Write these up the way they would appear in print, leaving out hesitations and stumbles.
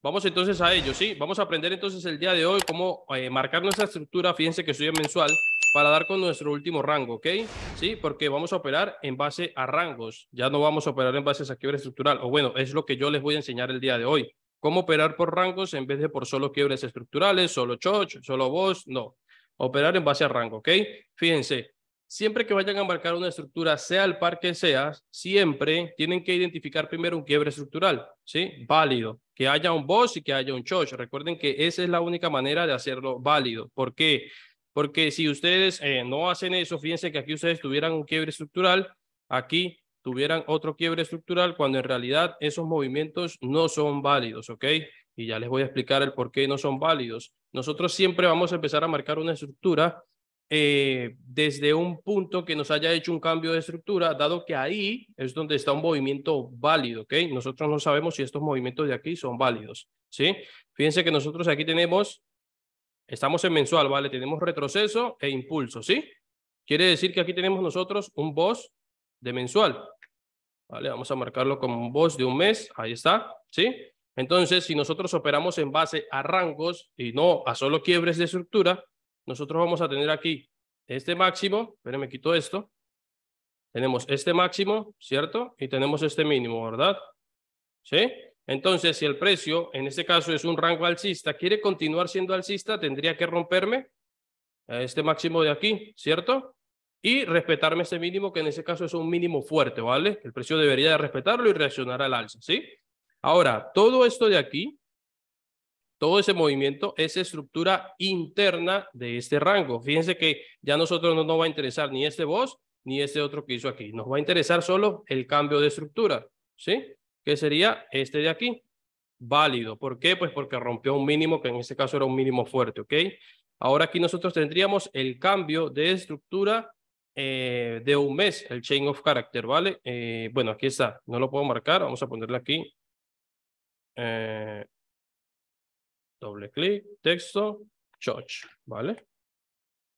Vamos entonces a ello, ¿sí? Vamos a aprender entonces el día de hoy cómo marcar nuestra estructura. Fíjense que estoy en mensual para dar con nuestro último rango, ¿ok? Sí, porque vamos a operar en base a rangos. Ya no vamos a operar en base a quiebre estructural. O bueno, es lo que yo les voy a enseñar el día de hoy. Cómo operar por rangos en vez de por solo quiebres estructurales, solo choch, solo boss, no. Operar en base a rango, ¿ok? Fíjense. Siempre que vayan a marcar una estructura, sea el par que sea, siempre tienen que identificar primero un quiebre estructural, ¿sí? Válido. Que haya un boss y que haya un choch. Recuerden que esa es la única manera de hacerlo válido. ¿Por qué? Porque si ustedes no hacen eso, fíjense que aquí ustedes tuvieran un quiebre estructural, aquí tuvieran otro quiebre estructural, cuando en realidad esos movimientos no son válidos, ¿ok? Y ya les voy a explicar el por qué no son válidos. Nosotros siempre vamos a empezar a marcar una estructura desde un punto que nos haya hecho un cambio de estructura, dado que ahí es donde está un movimiento válido, ¿ok? Nosotros no sabemos si estos movimientos de aquí son válidos, ¿sí? Fíjense que nosotros aquí estamos en mensual, ¿vale? Tenemos retroceso e impulso, ¿sí? Quiere decir que aquí tenemos nosotros un boss de mensual, ¿vale? Vamos a marcarlo como un boss de un mes, ahí está, ¿sí? Entonces, si nosotros operamos en base a rangos y no a solo quiebres de estructura, nosotros vamos a tener aquí este máximo, espérenme, quito esto, tenemos este máximo, ¿cierto? Y tenemos este mínimo, ¿verdad? ¿Sí? Entonces, si el precio, en este caso es un rango alcista, quiere continuar siendo alcista, tendría que romperme este máximo de aquí, ¿cierto? Y respetarme este mínimo, que en ese caso es un mínimo fuerte, ¿vale? El precio debería de respetarlo y reaccionar al alza, ¿sí? Ahora, todo esto de aquí, todo ese movimiento es estructura interna de este rango. Fíjense que ya a nosotros no nos va a interesar ni este boss ni este otro que hizo aquí. Nos va a interesar solo el cambio de estructura, ¿sí? Que sería este de aquí. Válido. ¿Por qué? Pues porque rompió un mínimo, que en este caso era un mínimo fuerte, ¿ok? Ahora aquí nosotros tendríamos el cambio de estructura de un mes, el chain of character, ¿vale? Bueno, aquí está. No lo puedo marcar. Vamos a ponerle aquí. Doble clic, texto, choch, ¿vale?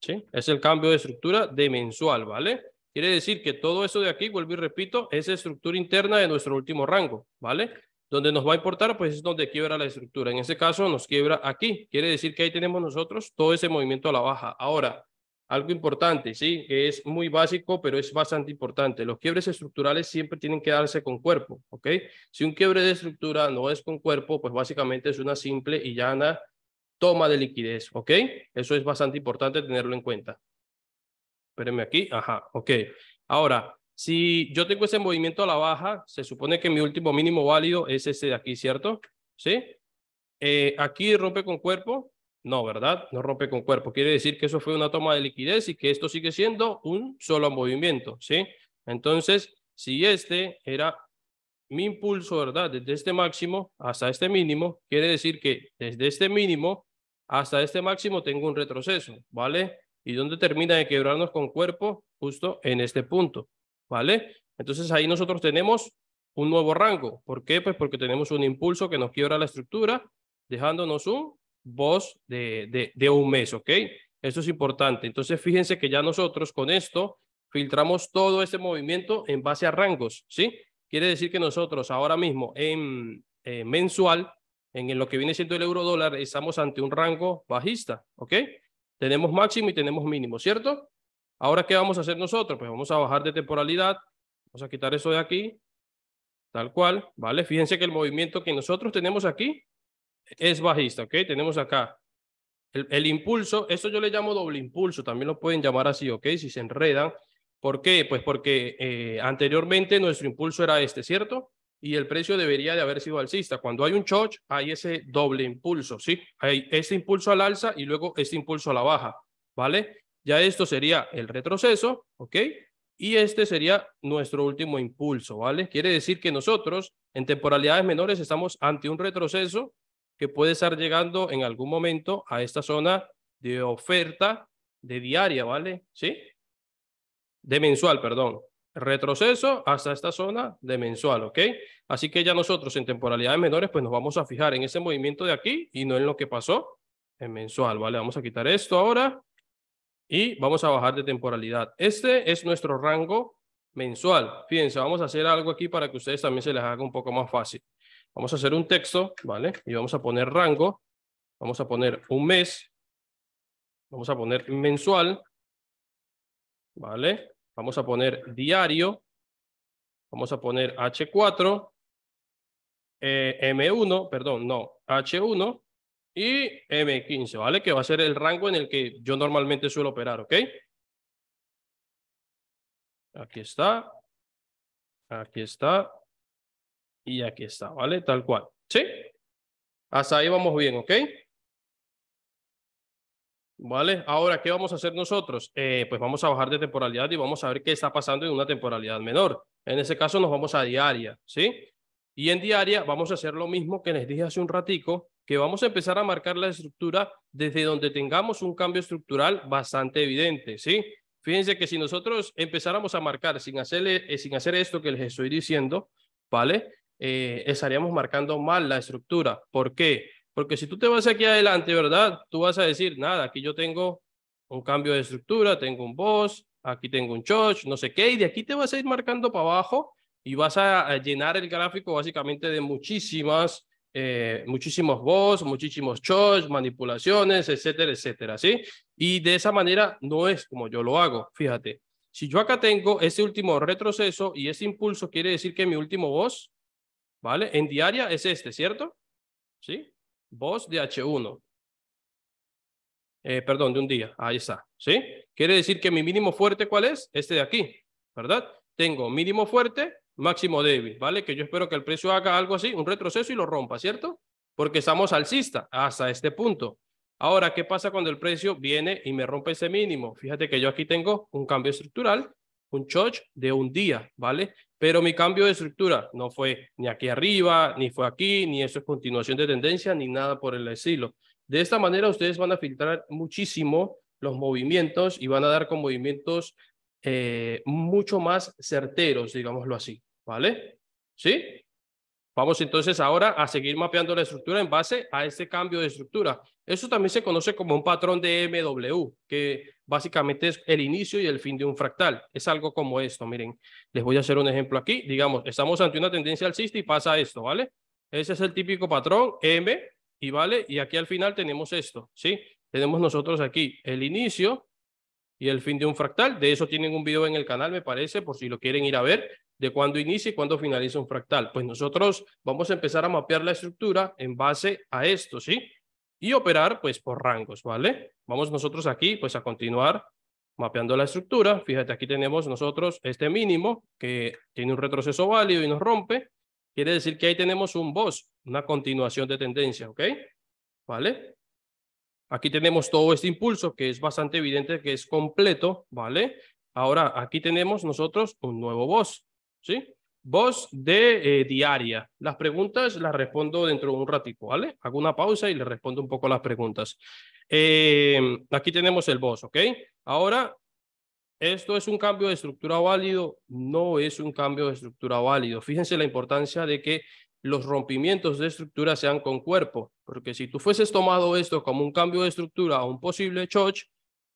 ¿Sí? Es el cambio de estructura de mensual, ¿vale? Quiere decir que todo eso de aquí, vuelvo y repito, es estructura interna de nuestro último rango, ¿vale? Donde nos va a importar, pues es donde quiebra la estructura. En ese caso nos quiebra aquí. Quiere decir que ahí tenemos nosotros todo ese movimiento a la baja. Ahora, algo importante, ¿sí? Que es muy básico, pero es bastante importante. Los quiebres estructurales siempre tienen que darse con cuerpo, ¿ok? Si un quiebre de estructura no es con cuerpo, pues básicamente es una simple y llana toma de liquidez, ¿ok? Eso es bastante importante tenerlo en cuenta. Espérenme aquí, ajá, ok. Ahora, si yo tengo ese movimiento a la baja, se supone que mi último mínimo válido es ese de aquí, ¿cierto? ¿Sí? Aquí rompe con cuerpo. No, ¿verdad? No rompe con cuerpo. Quiere decir que eso fue una toma de liquidez y que esto sigue siendo un solo movimiento, ¿sí? Entonces, si este era mi impulso, ¿verdad? Desde este máximo hasta este mínimo, quiere decir que desde este mínimo hasta este máximo tengo un retroceso, ¿vale? ¿Y dónde termina de quebrarnos con cuerpo? Justo en este punto, ¿vale? Entonces ahí nosotros tenemos un nuevo rango. ¿Por qué? Pues porque tenemos un impulso que nos quiebra la estructura, dejándonos un boss de un mes, ¿ok? Eso es importante. Entonces fíjense que ya nosotros con esto filtramos todo este movimiento en base a rangos, ¿sí? Quiere decir que nosotros ahora mismo en mensual, en lo que viene siendo el euro dólar, estamos ante un rango bajista, ¿ok? Tenemos máximo y tenemos mínimo, ¿cierto? Ahora, ¿qué vamos a hacer nosotros? Pues vamos a bajar de temporalidad, vamos a quitar eso de aquí, tal cual, ¿vale? Fíjense que el movimiento que nosotros tenemos aquí es bajista, ¿ok? Tenemos acá el impulso, esto yo le llamo doble impulso, también lo pueden llamar así, ¿ok? Si se enredan. ¿Por qué? Pues porque anteriormente nuestro impulso era este, ¿cierto? Y el precio debería de haber sido alcista. Cuando hay un choch, hay ese doble impulso, ¿sí? Hay este impulso al alza y luego este impulso a la baja, ¿vale? Ya esto sería el retroceso, ¿ok? Y este sería nuestro último impulso, ¿vale? Quiere decir que nosotros en temporalidades menores estamos ante un retroceso que puede estar llegando en algún momento a esta zona de oferta de diaria, ¿vale? ¿Sí? De mensual, perdón. Retroceso hasta esta zona de mensual, ¿ok? Así que ya nosotros en temporalidades menores, pues nos vamos a fijar en ese movimiento de aquí y no en lo que pasó en mensual, ¿vale? Vamos a quitar esto ahora y vamos a bajar de temporalidad. Este es nuestro rango mensual. Fíjense, vamos a hacer algo aquí para que ustedes también se les haga un poco más fácil. Vamos a hacer un texto, ¿vale? Y vamos a poner rango. Vamos a poner un mes. Vamos a poner mensual. ¿Vale? Vamos a poner diario. Vamos a poner H4. M1, perdón, no, H1 y M15, ¿vale? Que va a ser el rango en el que yo normalmente suelo operar, ¿ok? Aquí está y aquí está, ¿vale? Tal cual, ¿sí? Hasta ahí vamos bien, ¿ok? ¿Vale? Ahora, ¿qué vamos a hacer nosotros? Pues vamos a bajar de temporalidad y vamos a ver qué está pasando en una temporalidad menor. En ese caso nos vamos a diaria, ¿sí? Y en diaria vamos a hacer lo mismo que les dije hace un ratico, que vamos a empezar a marcar la estructura desde donde tengamos un cambio estructural bastante evidente, ¿sí? Fíjense que si nosotros empezáramos a marcar sin hacer esto que les estoy diciendo, ¿vale? Estaríamos marcando mal la estructura. ¿Por qué? Porque si tú te vas aquí adelante, ¿verdad? Tú vas a decir, nada, aquí yo tengo un cambio de estructura, tengo un boss, aquí tengo un choch, no sé qué, y de aquí te vas a ir marcando para abajo y vas a llenar el gráfico básicamente de muchísimos boss, muchísimos choch, manipulaciones, etcétera, etcétera, ¿sí? Y de esa manera no es como yo lo hago, fíjate. Si yo acá tengo ese último retroceso y ese impulso quiere decir que mi último boss, ¿vale? En diaria es este, ¿cierto? ¿Sí? Boss de H1. Perdón, de un día. Ahí está. ¿Sí? Quiere decir que mi mínimo fuerte, ¿cuál es? Este de aquí, ¿verdad? Tengo mínimo fuerte, máximo débil, ¿vale? Que yo espero que el precio haga algo así, un retroceso y lo rompa, ¿cierto? Porque estamos alcista hasta este punto. Ahora, ¿qué pasa cuando el precio viene y me rompe ese mínimo? Fíjate que yo aquí tengo un cambio estructural, un choch de un día, ¿vale? Pero mi cambio de estructura no fue ni aquí arriba, ni fue aquí, ni eso es continuación de tendencia, ni nada por el estilo. De esta manera ustedes van a filtrar muchísimo los movimientos y van a dar con movimientos mucho más certeros, digámoslo así, ¿vale? ¿Sí? Vamos entonces ahora a seguir mapeando la estructura en base a este cambio de estructura. Eso también se conoce como un patrón de MW, que básicamente es el inicio y el fin de un fractal. Es algo como esto, miren. Les voy a hacer un ejemplo aquí. Digamos, estamos ante una tendencia alcista y pasa esto, ¿vale? Ese es el típico patrón M, y vale, y aquí al final tenemos esto, ¿sí? Tenemos nosotros aquí el inicio y el fin de un fractal. De eso tienen un video en el canal, me parece, por si lo quieren ir a ver, de cuándo inicia y cuándo finaliza un fractal. Pues nosotros vamos a empezar a mapear la estructura en base a esto, ¿sí? Y operar, pues, por rangos, ¿vale? Vamos nosotros aquí, pues, a continuar mapeando la estructura. Fíjate, aquí tenemos nosotros este mínimo que tiene un retroceso válido y nos rompe. Quiere decir que ahí tenemos un boss, una continuación de tendencia, ¿ok? ¿Vale? Aquí tenemos todo este impulso que es bastante evidente que es completo, ¿vale? Ahora, aquí tenemos nosotros un nuevo boss, ¿sí? Boss de diaria. Las preguntas las respondo dentro de un ratito, ¿vale? Hago una pausa y le respondo un poco las preguntas. Aquí tenemos el boss, ¿ok? Ahora, ¿esto es un cambio de estructura válido? No es un cambio de estructura válido. Fíjense la importancia de que los rompimientos de estructura sean con cuerpo, porque si tú fueses tomado esto como un cambio de estructura o un posible choch,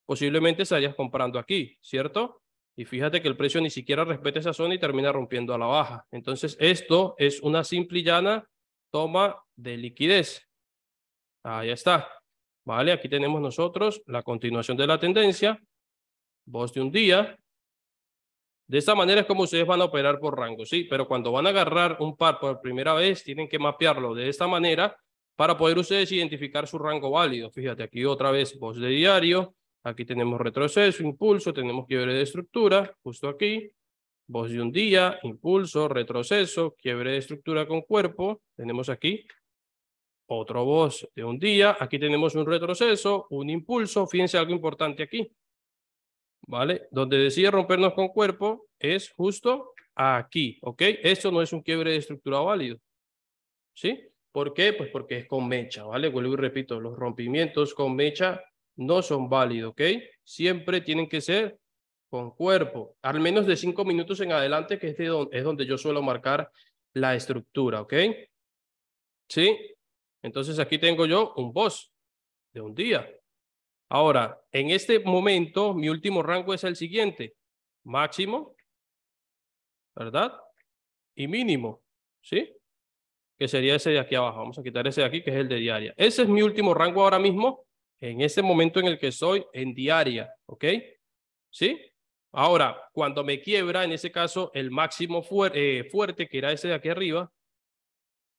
posiblemente estarías comprando aquí, ¿cierto? Y fíjate que el precio ni siquiera respeta esa zona y termina rompiendo a la baja. Entonces, esto es una simple y llana toma de liquidez. Ahí está. Vale, aquí tenemos nosotros la continuación de la tendencia. Boss de un día. De esta manera es como ustedes van a operar por rango, ¿sí? Pero cuando van a agarrar un par por primera vez, tienen que mapearlo de esta manera para poder ustedes identificar su rango válido. Fíjate, aquí otra vez voz de diario, aquí tenemos retroceso, impulso, tenemos quiebre de estructura, justo aquí, voz de un día, impulso, retroceso, quiebre de estructura con cuerpo, tenemos aquí otro voz de un día, aquí tenemos un retroceso, un impulso, fíjense algo importante aquí. ¿Vale? Donde decide rompernos con cuerpo es justo aquí, ¿ok? Esto no es un quiebre de estructura válido, ¿sí? ¿Por qué? Pues porque es con mecha, ¿vale? Vuelvo y repito, los rompimientos con mecha no son válidos, ¿ok? Siempre tienen que ser con cuerpo, al menos de 5 minutos en adelante, que es donde yo suelo marcar la estructura, ¿ok? ¿Sí? Entonces aquí tengo yo un boss de un día. Ahora, en este momento, mi último rango es el siguiente. Máximo, ¿verdad? Y mínimo, ¿sí? que sería ese de aquí abajo. Vamos a quitar ese de aquí, que es el de diaria. Ese es mi último rango ahora mismo, en este momento en el que estoy en diaria, ¿ok? ¿Sí? Ahora, cuando me quiebra, en ese caso, el máximo fuerte, que era ese de aquí arriba,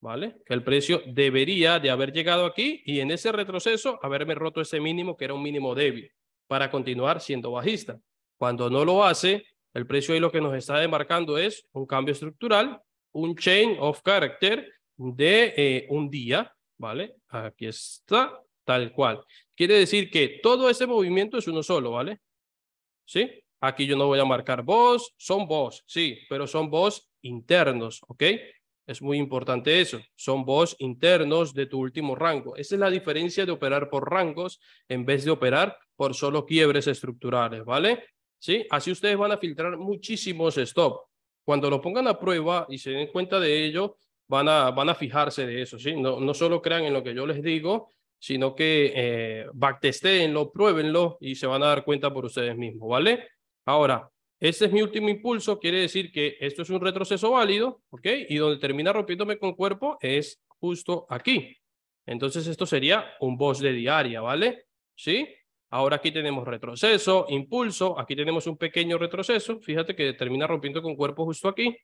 ¿vale? Que el precio debería de haber llegado aquí y en ese retroceso haberme roto ese mínimo, que era un mínimo débil, para continuar siendo bajista. Cuando no lo hace, el precio ahí lo que nos está demarcando es un cambio estructural, un chain of character de un día, ¿vale? Aquí está, tal cual. Quiere decir que todo ese movimiento es uno solo, ¿vale? ¿Sí? Aquí yo no voy a marcar boss, son boss, sí, pero son boss internos, ¿ok? Es muy importante eso, son boss internos de tu último rango. Esa es la diferencia de operar por rangos en vez de operar por solo quiebres estructurales, ¿vale? ¿Sí? Así ustedes van a filtrar muchísimos stop. Cuando lo pongan a prueba y se den cuenta de ello, van a fijarse de eso, ¿sí? No solo crean en lo que yo les digo, sino que backtestéenlo, pruébenlo y se van a dar cuenta por ustedes mismos, ¿vale? Ahora, este es mi último impulso, quiere decir que esto es un retroceso válido, ¿ok? Y donde termina rompiéndome con cuerpo es justo aquí. Entonces esto sería un boss de diaria, ¿vale? ¿Sí? Ahora aquí tenemos retroceso, impulso, aquí tenemos un pequeño retroceso, fíjate que termina rompiendo con cuerpo justo aquí,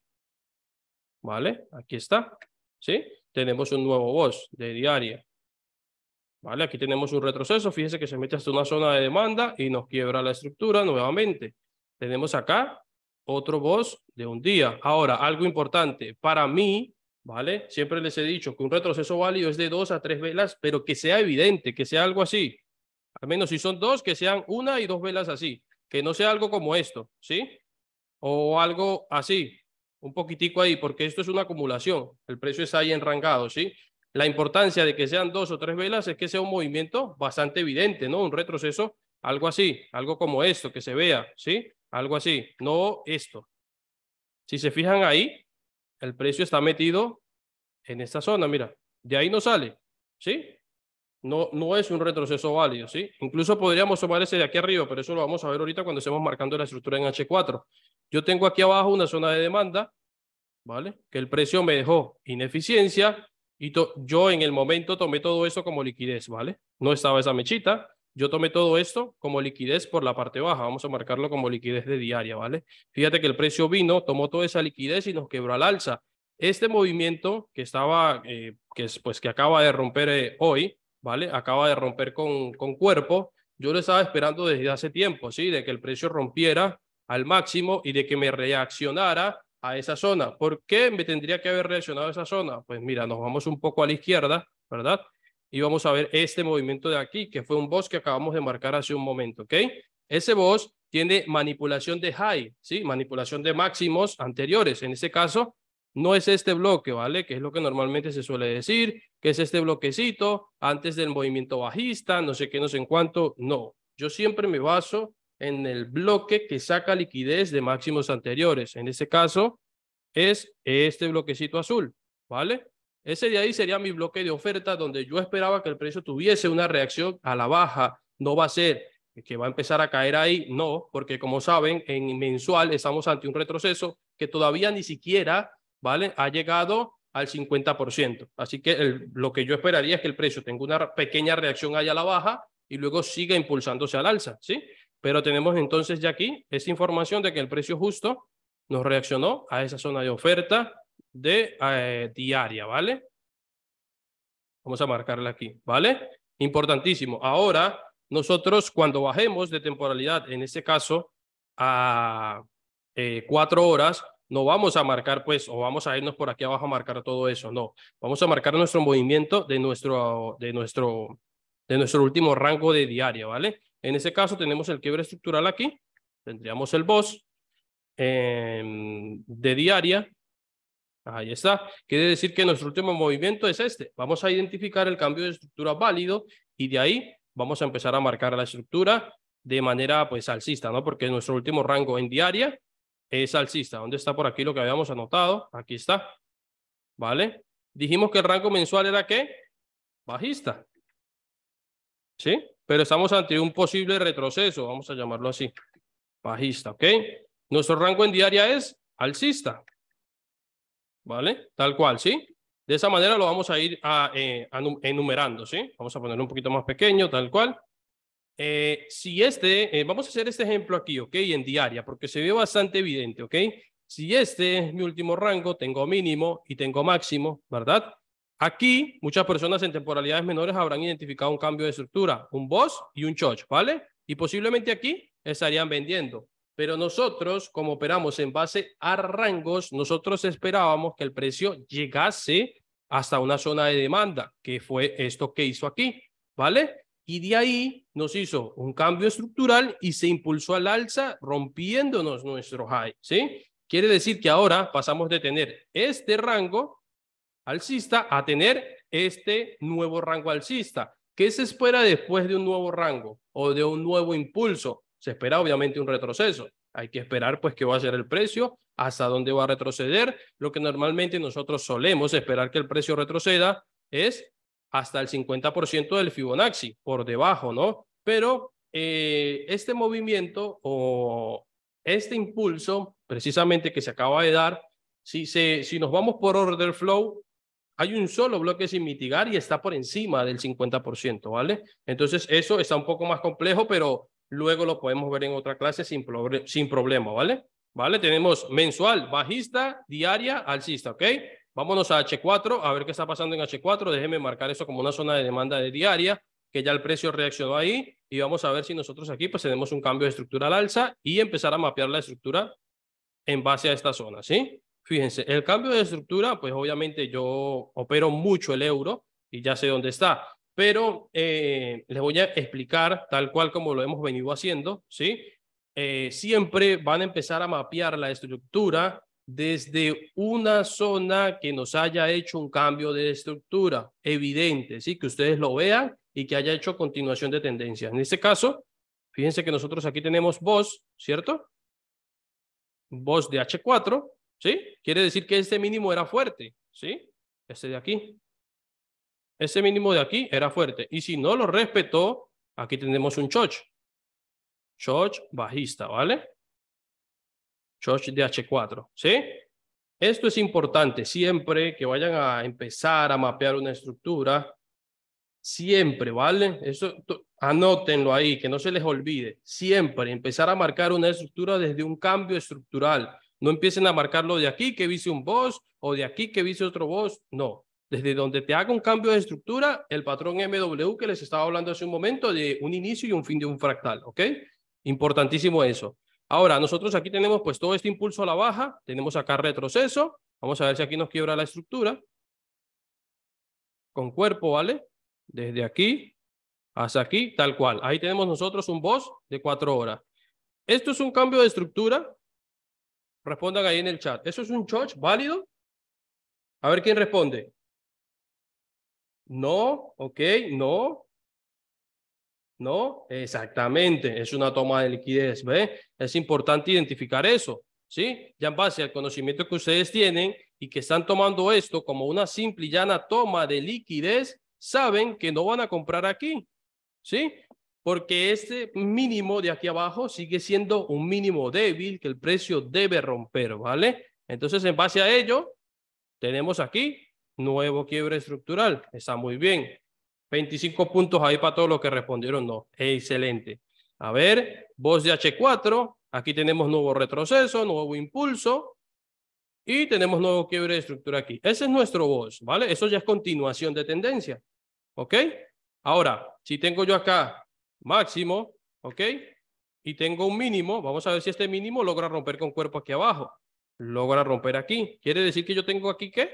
¿vale? Aquí está, ¿sí? Tenemos un nuevo boss de diaria. ¿Vale? Aquí tenemos un retroceso, fíjese que se mete hasta una zona de demanda y nos quiebra la estructura nuevamente. Tenemos acá otro boss de un día. Ahora, algo importante, para mí, ¿vale? Siempre les he dicho que un retroceso válido es de 2 a 3 velas, pero que sea evidente, que sea algo así. Al menos si son dos, que sean 1 y 2 velas así. Que no sea algo como esto, ¿sí? O algo así, un poquitico ahí, porque esto es una acumulación. El precio está ahí enrangado, ¿sí? La importancia de que sean 2 o 3 velas es que sea un movimiento bastante evidente, ¿no? Un retroceso, algo así, algo como esto, que se vea, ¿sí? Algo así, no esto. Si se fijan ahí, el precio está metido en esta zona, mira, de ahí no sale, ¿sí? No es un retroceso válido, ¿sí? Incluso podríamos tomar ese de aquí arriba, pero eso lo vamos a ver ahorita cuando estemos marcando la estructura en H4. Yo tengo aquí abajo una zona de demanda, ¿vale? Que el precio me dejó ineficiencia y yo en el momento tomé todo eso como liquidez, ¿vale? No estaba esa mechita, yo tomé todo esto como liquidez por la parte baja, vamos a marcarlo como liquidez de diaria, ¿vale? Fíjate que el precio vino, tomó toda esa liquidez y nos quebró al alza. Este movimiento que estaba, que acaba de romper hoy, ¿vale? Acaba de romper con cuerpo, yo lo estaba esperando desde hace tiempo, ¿sí? De que el precio rompiera al máximo y de que me reaccionara a esa zona. ¿Por qué me tendría que haber reaccionado a esa zona? Pues mira, nos vamos un poco a la izquierda, ¿verdad? Y vamos a ver este movimiento de aquí, que fue un boss que acabamos de marcar hace un momento, ¿ok? Ese boss tiene manipulación de high, ¿sí? Manipulación de máximos anteriores. En ese caso, no es este bloque, ¿vale? Que es lo que normalmente se suele decir, que es este bloquecito antes del movimiento bajista, no sé qué, no sé en cuánto. No, yo siempre me baso en el bloque que saca liquidez de máximos anteriores. En este caso es este bloquecito azul, ¿vale? Ese de ahí sería mi bloque de oferta donde yo esperaba que el precio tuviese una reacción a la baja. No va a ser que va a empezar a caer ahí, no, porque como saben, en mensual estamos ante un retroceso que todavía ni siquiera, ¿vale? Ha llegado al 50%. Así que lo que yo esperaría es que el precio tenga una pequeña reacción allá a la baja y luego siga impulsándose al alza, ¿sí? Pero tenemos entonces ya aquí esta información de que el precio justo nos reaccionó a esa zona de oferta de diaria, ¿vale? Vamos a marcarla aquí, ¿vale? Importantísimo. Ahora, nosotros cuando bajemos de temporalidad, en este caso, a 4 horas, no vamos a marcar, pues, o vamos a irnos por aquí abajo a marcar todo eso, no. Vamos a marcar nuestro movimiento de nuestro último rango de diaria, ¿vale? En ese caso tenemos el quiebre estructural aquí, tendríamos el boss de diaria. Ahí está. Quiere decir que nuestro último movimiento es este. Vamos a identificar el cambio de estructura válido y de ahí vamos a empezar a marcar la estructura de manera pues alcista, ¿no? Porque nuestro último rango en diaria es alcista. ¿Dónde está por aquí lo que habíamos anotado? Aquí está. ¿Vale? Dijimos que el rango mensual era ¿qué? Bajista. ¿Sí? Pero estamos ante un posible retroceso, vamos a llamarlo así. Bajista, ¿ok? Nuestro rango en diaria es alcista. ¿Vale? Tal cual, ¿sí? De esa manera lo vamos a ir enumerando, ¿sí? Vamos a ponerlo un poquito más pequeño, tal cual. Si vamos a hacer este ejemplo aquí, ¿ok? En diaria, porque se ve bastante evidente, ¿ok? Si este es mi último rango, tengo mínimo y tengo máximo, ¿verdad? Aquí, muchas personas en temporalidades menores habrán identificado un cambio de estructura, un boss y un choch, ¿vale? Y posiblemente aquí estarían vendiendo. Pero nosotros, como operamos en base a rangos, nosotros esperábamos que el precio llegase hasta una zona de demanda, que fue esto que hizo aquí, ¿vale? Y de ahí nos hizo un cambio estructural y se impulsó al alza rompiéndonos nuestro high, ¿sí? Quiere decir que ahora pasamos de tener este rango alcista a tener este nuevo rango alcista. ¿Qué se espera después de un nuevo rango o de un nuevo impulso? Se espera obviamente un retroceso. Hay que esperar pues qué va a ser el precio, hasta dónde va a retroceder. Lo que normalmente nosotros solemos esperar que el precio retroceda es hasta el 50% del Fibonacci, por debajo, ¿no? Pero este movimiento o este impulso precisamente que se acaba de dar, si nos vamos por order flow, hay un solo bloque sin mitigar y está por encima del 50%, ¿vale? Entonces eso está un poco más complejo, pero luego lo podemos ver en otra clase sin problema, ¿vale? ¿Vale? Tenemos mensual, bajista, diaria, alcista, ¿ok? Vámonos a H4, a ver qué está pasando en H4. Déjenme marcar eso como una zona de demanda de diaria, que ya el precio reaccionó ahí, y vamos a ver si nosotros aquí pues tenemos un cambio de estructura al alza y empezar a mapear la estructura en base a esta zona, ¿sí? Fíjense, el cambio de estructura, pues obviamente yo opero mucho el euro y ya sé dónde está, pero les voy a explicar tal cual como lo hemos venido haciendo, ¿sí? Siempre van a empezar a mapear la estructura desde una zona que nos haya hecho un cambio de estructura evidente, ¿sí? Que ustedes lo vean y que haya hecho continuación de tendencia. En este caso, fíjense que nosotros aquí tenemos BOS, ¿cierto? BOS de H4, ¿sí? Quiere decir que este mínimo era fuerte, ¿sí? Este de aquí. Ese mínimo de aquí era fuerte. Y si no lo respetó, aquí tenemos un choch. Choch bajista, ¿vale? Choch de H4, ¿sí? Esto es importante siempre que vayan a empezar a mapear una estructura. Siempre, ¿vale? Eso anótenlo ahí, que no se les olvide. Siempre empezar a marcar una estructura desde un cambio estructural. No empiecen a marcarlo de aquí que vise un boss o de aquí que vise otro boss. No. Desde donde te haga un cambio de estructura, el patrón MW que les estaba hablando hace un momento de un inicio y un fin de un fractal, ¿ok? Importantísimo eso. Ahora, nosotros aquí tenemos pues todo este impulso a la baja, tenemos acá retroceso. Vamos a ver si aquí nos quiebra la estructura. Con cuerpo, ¿vale? Desde aquí hasta aquí, tal cual. Ahí tenemos nosotros un boss de 4 horas. ¿Esto es un cambio de estructura? Respondan ahí en el chat. ¿Eso es un choch válido? A ver quién responde. No, ok, no. No, exactamente. Es una toma de liquidez, ¿ve? Es importante identificar eso, ¿sí? Ya en base al conocimiento que ustedes tienen y que están tomando esto como una simple y llana toma de liquidez, saben que no van a comprar aquí, ¿sí? Porque este mínimo de aquí abajo sigue siendo un mínimo débil que el precio debe romper, ¿vale? Entonces, en base a ello, tenemos aquí nuevo quiebre estructural. Está muy bien. 25 puntos ahí para todos los que respondieron no. Excelente. A ver, voz de H4. Aquí tenemos nuevo retroceso, nuevo impulso. Y tenemos nuevo quiebre de estructura aquí. Ese es nuestro voz, ¿vale? Eso ya es continuación de tendencia. ¿Ok? Ahora, si tengo yo acá máximo, ¿ok? Y tengo un mínimo, vamos a ver si este mínimo logra romper con cuerpo aquí abajo. Logra romper aquí. Quiere decir que yo tengo aquí, ¿qué?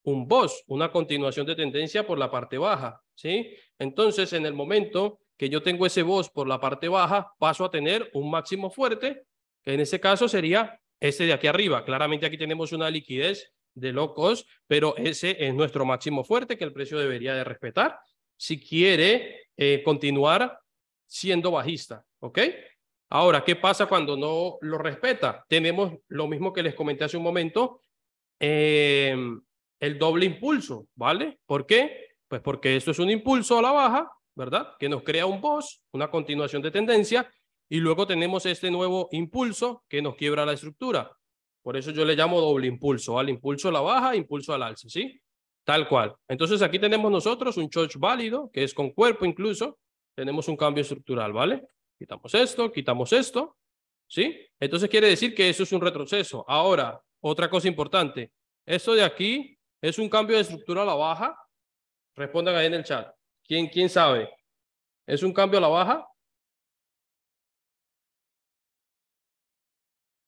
Un boss, una continuación de tendencia por la parte baja, ¿sí? Entonces, en el momento que yo tengo ese boss por la parte baja, paso a tener un máximo fuerte, que en ese caso sería este de aquí arriba. Claramente aquí tenemos una liquidez de low cost, pero ese es nuestro máximo fuerte que el precio debería de respetar si quiere continuar siendo bajista, ¿ok? Ahora, ¿qué pasa cuando no lo respeta? Tenemos lo mismo que les comenté hace un momento, el doble impulso, ¿vale? ¿Por qué? Pues porque esto es un impulso a la baja, ¿verdad? Que nos crea un boss, una continuación de tendencia, y luego tenemos este nuevo impulso que nos quiebra la estructura. Por eso yo le llamo doble impulso, al impulso a la baja, impulso al alza, ¿sí? Tal cual. Entonces aquí tenemos nosotros un choch válido, que es con cuerpo incluso. Tenemos un cambio estructural, ¿vale? Quitamos esto, ¿sí? Entonces quiere decir que eso es un retroceso. Ahora, otra cosa importante. Esto de aquí es un cambio de estructura a la baja. Respondan ahí en el chat. ¿Quién sabe? ¿Es un cambio a la baja?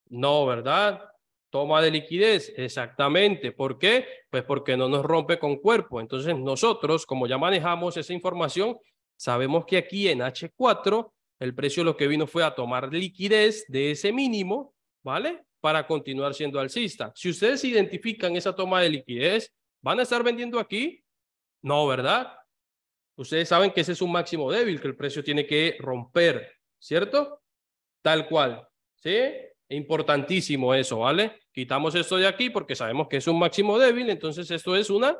No, ¿verdad? Toma de liquidez, exactamente. ¿Por qué? Pues porque no nos rompe con cuerpo. Entonces nosotros, como ya manejamos esa información, sabemos que aquí en H4 el precio lo que vino fue a tomar liquidez de ese mínimo, ¿vale? Para continuar siendo alcista. Si ustedes identifican esa toma de liquidez, ¿van a estar vendiendo aquí? No, ¿verdad? Ustedes saben que ese es un máximo débil que el precio tiene que romper, ¿cierto? Tal cual, ¿sí? Importantísimo eso, ¿vale? Quitamos esto de aquí porque sabemos que es un máximo débil, entonces esto es una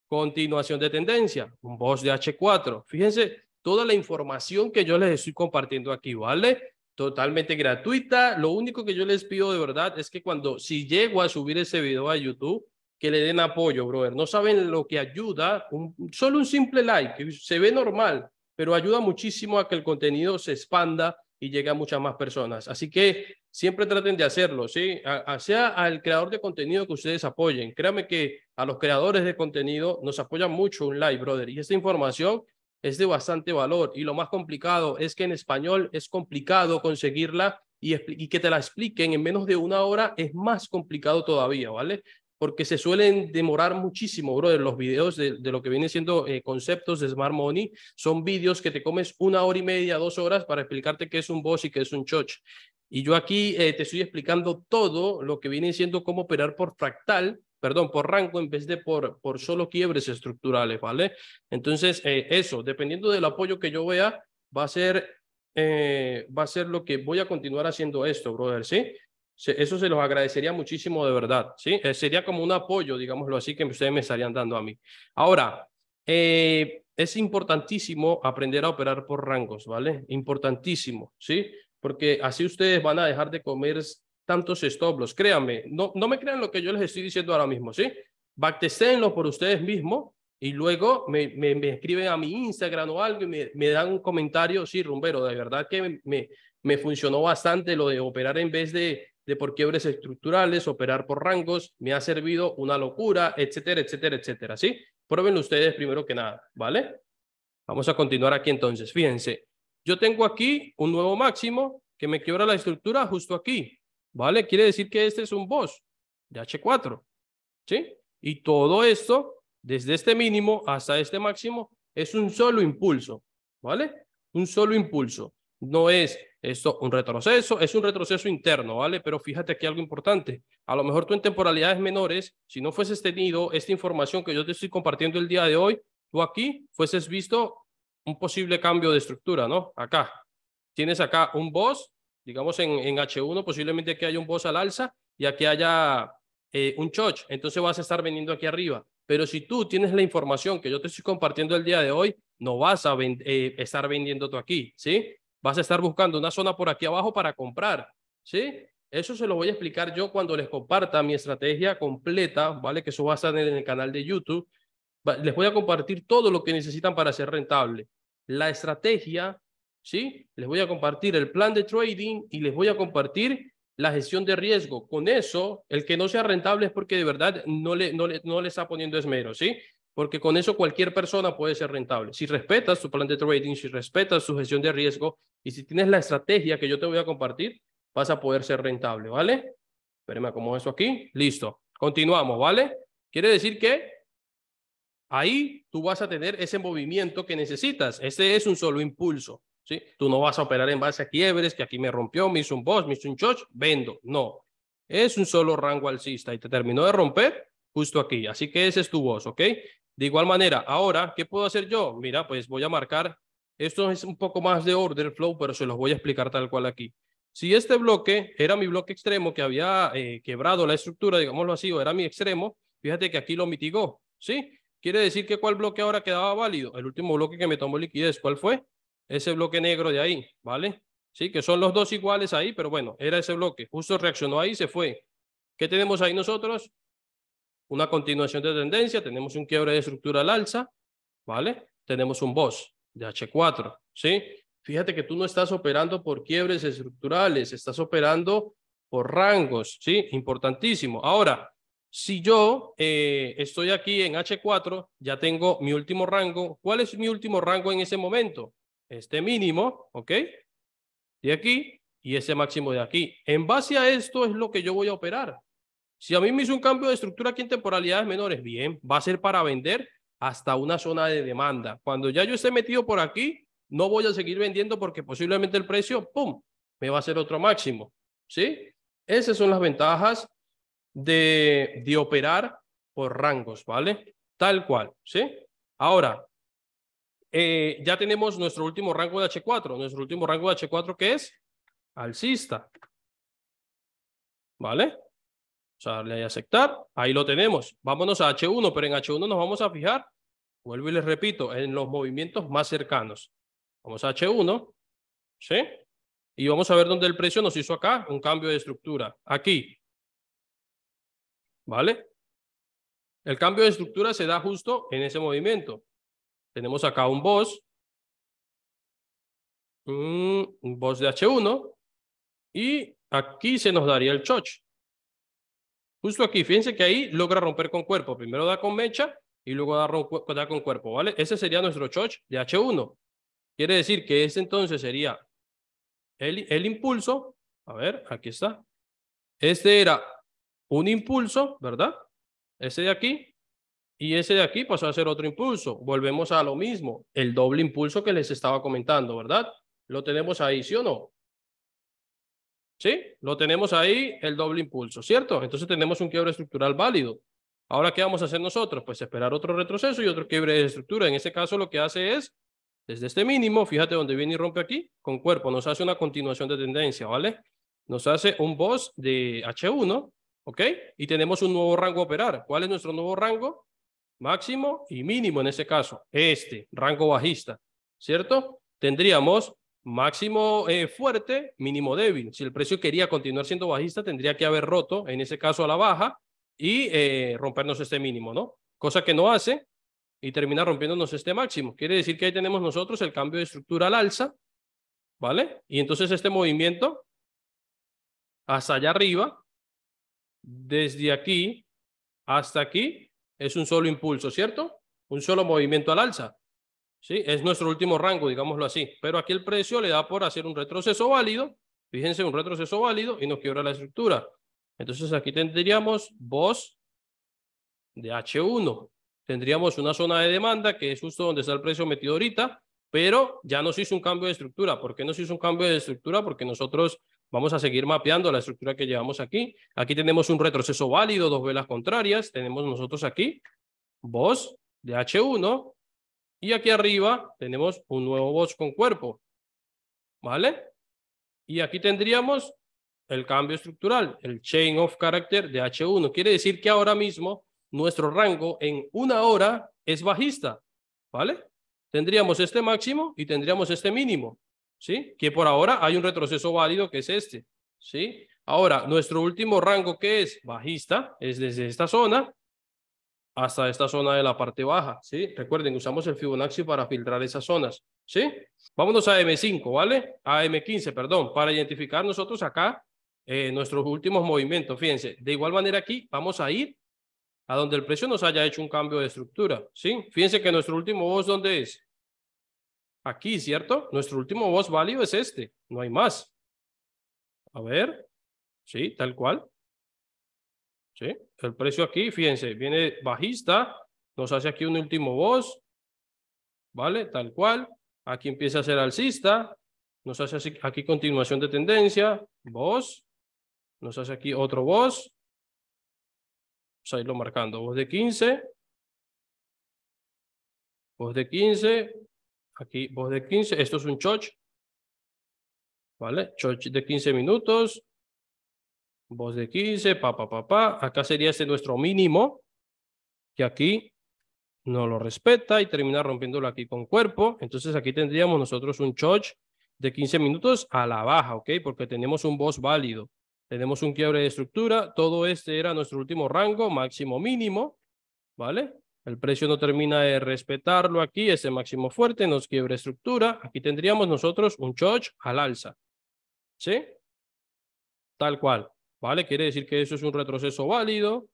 continuación de tendencia, un boss de H4. Fíjense toda la información que yo les estoy compartiendo aquí, ¿vale? Totalmente gratuita. Lo único que yo les pido de verdad es que si llego a subir ese video a YouTube, que le den apoyo, brother. No saben lo que ayuda, solo un simple like, que se ve normal, pero ayuda muchísimo a que el contenido se expanda y llegue a muchas más personas. Así que siempre traten de hacerlo, ¿sí? Sea al creador de contenido que ustedes apoyen. Créanme que a los creadores de contenido nos apoya mucho un like, brother. Y esta información es de bastante valor. Y lo más complicado es que en español es complicado conseguirla y que te la expliquen en menos de una hora es más complicado todavía, ¿vale? Porque se suelen demorar muchísimo, brother. Los videos de lo que vienen siendo conceptos de Smart Money son vídeos que te comes 1 hora y media, 2 horas para explicarte qué es un boss y qué es un choch. Y yo aquí te estoy explicando todo lo que viene siendo cómo operar por fractal, perdón, por rango en vez de por solo quiebres estructurales, ¿vale? Entonces, eso, dependiendo del apoyo que yo vea, va a ser lo que voy a continuar haciendo esto, brother, ¿sí? Eso se los agradecería muchísimo de verdad, ¿sí? Sería como un apoyo, digámoslo así, que ustedes me estarían dando a mí. Ahora, es importantísimo aprender a operar por rangos, ¿vale? Importantísimo, ¿sí? Porque así ustedes van a dejar de comer tantos stop loss. Créanme, no me crean lo que yo les estoy diciendo ahora mismo, ¿sí? Backtesténlo por ustedes mismos y luego me escriben a mi Instagram o algo y me dan un comentario, sí, rumbero, de verdad que me funcionó bastante lo de operar en vez de por quiebres estructurales, operar por rangos, me ha servido una locura, etcétera, etcétera, etcétera, ¿sí? Pruébenlo ustedes primero que nada, ¿vale? Vamos a continuar aquí entonces. Fíjense, yo tengo aquí un nuevo máximo que me quiebra la estructura justo aquí, ¿vale? Quiere decir que este es un boss de H4, ¿sí? Y todo esto, desde este mínimo hasta este máximo, es un solo impulso, ¿vale? Un solo impulso. No es esto un retroceso, es un retroceso interno, ¿vale? Pero fíjate aquí algo importante. A lo mejor tú en temporalidades menores, si no fueses tenido esta información que yo te estoy compartiendo el día de hoy, tú aquí fueses visto un posible cambio de estructura, ¿no? Acá. Tienes acá un boss, digamos en H1 posiblemente aquí haya un boss al alza y aquí haya un choch, entonces vas a estar vendiendo aquí arriba. Pero si tú tienes la información que yo te estoy compartiendo el día de hoy, no vas a estar vendiendo tú aquí, ¿sí? Vas a estar buscando una zona por aquí abajo para comprar, ¿sí? Eso se lo voy a explicar yo cuando les comparta mi estrategia completa, ¿vale? Que eso va a estar en el canal de YouTube. Les voy a compartir todo lo que necesitan para ser rentable. La estrategia, ¿sí? Les voy a compartir el plan de trading y les voy a compartir la gestión de riesgo. Con eso, el que no sea rentable es porque de verdad no le está poniendo esmero, ¿sí? Porque con eso cualquier persona puede ser rentable. Si respetas tu plan de trading, si respetas tu gestión de riesgo y si tienes la estrategia que yo te voy a compartir, vas a poder ser rentable, ¿vale? Espérenme, acomodo eso aquí. Listo. Continuamos, ¿vale? Quiere decir que ahí tú vas a tener ese movimiento que necesitas. Este es un solo impulso, ¿sí? Tú no vas a operar en base a quiebres, que aquí me rompió, me hizo un boss, me hizo un choch, vendo. No, es un solo rango alcista y te terminó de romper justo aquí. Así que ese es tu boss, ¿ok? De igual manera, ahora, ¿qué puedo hacer yo? Mira, pues voy a marcar, esto es un poco más de order flow, pero se los voy a explicar tal cual aquí. Si este bloque era mi bloque extremo que había quebrado la estructura, digámoslo así, o era mi extremo, fíjate que aquí lo mitigó, ¿sí? Quiere decir que ¿cuál bloque ahora quedaba válido? El último bloque que me tomó liquidez, ¿cuál fue? Ese bloque negro de ahí, ¿vale? Sí, que son los dos iguales ahí, pero bueno, era ese bloque. Justo reaccionó ahí y se fue. ¿Qué tenemos ahí nosotros? una continuación de tendencia, tenemos un quiebre de estructura al alza, ¿vale? Tenemos un BOS de H4, ¿sí? Fíjate que tú no estás operando por quiebres estructurales, estás operando por rangos, ¿sí? Importantísimo. Ahora, si yo estoy aquí en H4, ya tengo mi último rango. ¿Cuál es mi último rango en ese momento? Este mínimo, ¿ok? De aquí y ese máximo de aquí. En base a esto es lo que yo voy a operar. Si a mí me hizo un cambio de estructura aquí en temporalidades menores, bien, va a ser para vender hasta una zona de demanda. Cuando ya yo esté metido por aquí, no voy a seguir vendiendo porque posiblemente el precio, ¡pum!, me va a hacer otro máximo, ¿sí? Esas son las ventajas de operar por rangos, ¿vale? Tal cual, ¿sí? Ahora, ya tenemos nuestro último rango de H4. Nuestro último rango de H4, ¿qué es? Alcista, ¿vale? O sea, darle a aceptar, ahí lo tenemos. Vámonos a H1, pero en H1 nos vamos a fijar, vuelvo y les repito, en los movimientos más cercanos. Vamos a H1, ¿sí? Y vamos a ver dónde el precio nos hizo acá un cambio de estructura. Aquí, ¿vale? El cambio de estructura se da justo en ese movimiento. Tenemos acá un BOS de H1 y aquí se nos daría el choch. Justo aquí, fíjense que ahí logra romper con cuerpo. Primero da con mecha y luego da con cuerpo, ¿vale? Ese sería nuestro choch de H1. Quiere decir que este entonces sería el impulso. A ver, aquí está. Este era un impulso, ¿verdad? Ese de aquí. Y ese de aquí pasó a ser otro impulso. Volvemos a lo mismo. El doble impulso que les estaba comentando, ¿verdad? Lo tenemos ahí, ¿sí o no? ¿Sí? Lo tenemos ahí, el doble impulso, ¿cierto? Entonces tenemos un quiebre estructural válido. Ahora, ¿qué vamos a hacer nosotros? Pues esperar otro retroceso y otro quiebre de estructura. En ese caso, lo que hace es, desde este mínimo, fíjate donde viene y rompe aquí, con cuerpo, nos hace una continuación de tendencia, ¿vale? Nos hace un BOS de H1, ¿ok? Y tenemos un nuevo rango a operar. ¿Cuál es nuestro nuevo rango? Máximo y mínimo en ese caso. Rango bajista, ¿cierto? Tendríamos máximo fuerte, mínimo débil. Si el precio quería continuar siendo bajista, tendría que haber roto, en ese caso a la baja, y rompernos este mínimo, ¿no? Cosa que no hace y termina rompiéndonos este máximo. Quiere decir que ahí tenemos nosotros el cambio de estructura al alza, ¿vale? Y entonces este movimiento hasta allá arriba, desde aquí hasta aquí, es un solo impulso, ¿cierto? Un solo movimiento al alza. ¿Sí? Es nuestro último rango, digámoslo así. Pero aquí el precio le da por hacer un retroceso válido. Fíjense, un retroceso válido y nos quiebra la estructura. Entonces aquí tendríamos BOS de H1. Tendríamos una zona de demanda que es justo donde está el precio metido ahorita, pero ya nos hizo un cambio de estructura. ¿Por qué nos hizo un cambio de estructura? Porque nosotros vamos a seguir mapeando la estructura que llevamos aquí. Aquí tenemos un retroceso válido, dos velas contrarias. Tenemos nosotros aquí BOS de H1. Y aquí arriba tenemos un nuevo BOS con cuerpo, ¿vale? Y aquí tendríamos el cambio estructural, el Chain of Character de H1. Quiere decir que ahora mismo nuestro rango en una hora es bajista, ¿vale? Tendríamos este máximo y tendríamos este mínimo, ¿sí? Que por ahora hay un retroceso válido que es este, ¿sí? Ahora, nuestro último rango que es bajista es desde esta zona hasta esta zona de la parte baja, ¿sí? Recuerden, usamos el Fibonacci para filtrar esas zonas, ¿sí? Vámonos a M5, ¿vale? A M15, perdón, para identificar nosotros acá nuestros últimos movimientos. Fíjense, de igual manera aquí vamos a ir a donde el precio nos haya hecho un cambio de estructura, ¿sí? Fíjense que nuestro último BOS, ¿dónde es? Aquí, ¿cierto? Nuestro último BOS válido es este, no hay más. A ver, sí, tal cual. ¿Sí? El precio aquí, fíjense, viene bajista, nos hace aquí un último BOS, ¿vale? Tal cual. Aquí empieza a ser alcista, nos hace así, aquí continuación de tendencia, BOS, nos hace aquí otro BOS, vamos a irlo marcando, BOS de 15, BOS de 15, aquí BOS de 15, esto es un choch, ¿vale? Choch de 15 minutos, BOS de 15, acá sería este nuestro mínimo, que aquí no lo respeta y termina rompiéndolo aquí con cuerpo. Entonces aquí tendríamos nosotros un choch de 15 minutos a la baja, ¿ok? Porque tenemos un BOS válido. Tenemos un quiebre de estructura. Todo este era nuestro último rango, máximo mínimo, ¿vale? El precio no termina de respetarlo aquí, ese máximo fuerte nos quiebra estructura. Aquí tendríamos nosotros un choch al alza, ¿sí? Tal cual, ¿vale? Quiere decir que eso es un retroceso válido.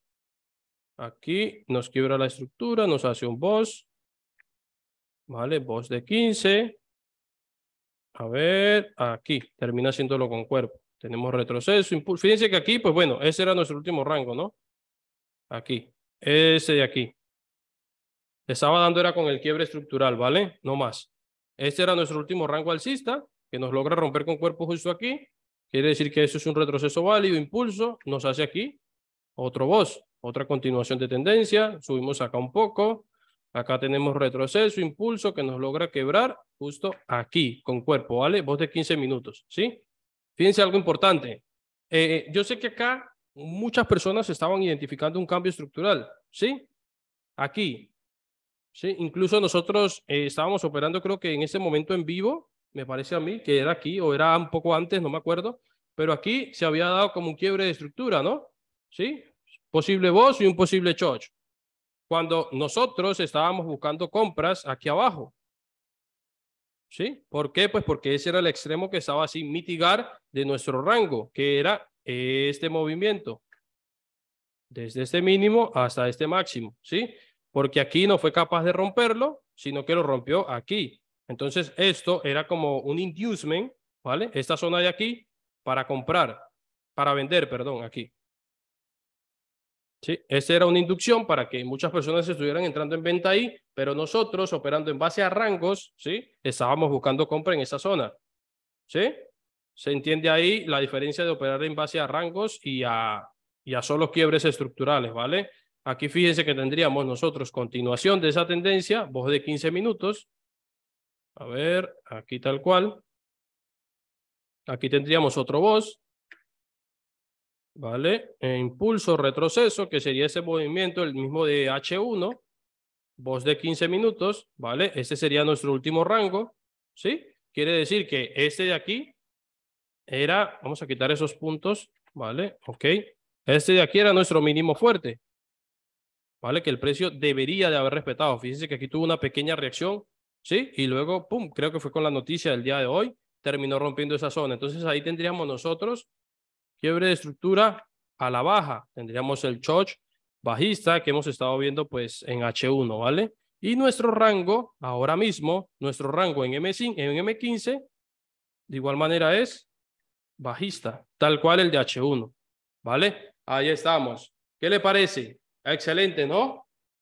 Aquí nos quiebra la estructura, nos hace un boss, ¿vale? Boss de 15. A ver, aquí, termina haciéndolo con cuerpo. Tenemos retroceso, impulso. Fíjense que aquí, pues bueno, ese era nuestro último rango, ¿no? Aquí, ese de aquí. Estaba dando era con el quiebre estructural, ¿vale? No más. Este era nuestro último rango alcista, que nos logra romper con cuerpo justo aquí. Quiere decir que eso es un retroceso válido, impulso. Nos hace aquí otro boss, otra continuación de tendencia. Subimos acá un poco. Acá tenemos retroceso, impulso, que nos logra quebrar justo aquí, con cuerpo, ¿vale? Boss de 15 minutos, ¿sí? Fíjense algo importante. Yo sé que acá muchas personas estaban identificando un cambio estructural, ¿sí? Aquí, ¿sí? Incluso nosotros estábamos operando, creo que en ese momento en vivo, me parece a mí, que era aquí o era un poco antes, no me acuerdo, pero aquí se había dado como un quiebre de estructura, ¿no? ¿Sí? Posible boss y un posible choch. Cuando nosotros estábamos buscando compras aquí abajo, ¿sí? ¿Por qué? Pues porque ese era el extremo que estaba sin mitigar de nuestro rango, que era este movimiento, desde este mínimo hasta este máximo, ¿sí? Porque aquí no fue capaz de romperlo, sino que lo rompió aquí. Entonces esto era como un inducement, ¿vale? Esta zona de aquí para comprar, para vender, perdón, aquí. ¿Sí? Esta era una inducción para que muchas personas estuvieran entrando en venta ahí, pero nosotros operando en base a rangos, ¿sí? Estábamos buscando compra en esa zona, ¿sí? Se entiende ahí la diferencia de operar en base a rangos y a solo quiebres estructurales, ¿vale? Aquí fíjense que tendríamos nosotros continuación de esa tendencia, voz de 15 minutos. A ver, aquí tal cual. Aquí tendríamos otro voz, ¿vale? Impulso, retroceso, que sería ese movimiento, el mismo de H1. Voz de 15 minutos, ¿vale? Este sería nuestro último rango, ¿sí? Quiere decir que este de aquí era, vamos a quitar esos puntos, ¿vale? Ok. Este de aquí era nuestro mínimo fuerte, ¿vale? Que el precio debería de haber respetado. Fíjense que aquí tuvo una pequeña reacción, ¿sí? Y luego, pum, creo que fue con la noticia del día de hoy, terminó rompiendo esa zona. Entonces ahí tendríamos nosotros quiebre de estructura a la baja. Tendríamos el choch bajista que hemos estado viendo pues en H1, ¿vale? Y nuestro rango, ahora mismo, nuestro rango en M5, en M15, de igual manera es bajista, tal cual el de H1, ¿vale? Ahí estamos. ¿Qué le parece? Excelente, ¿no?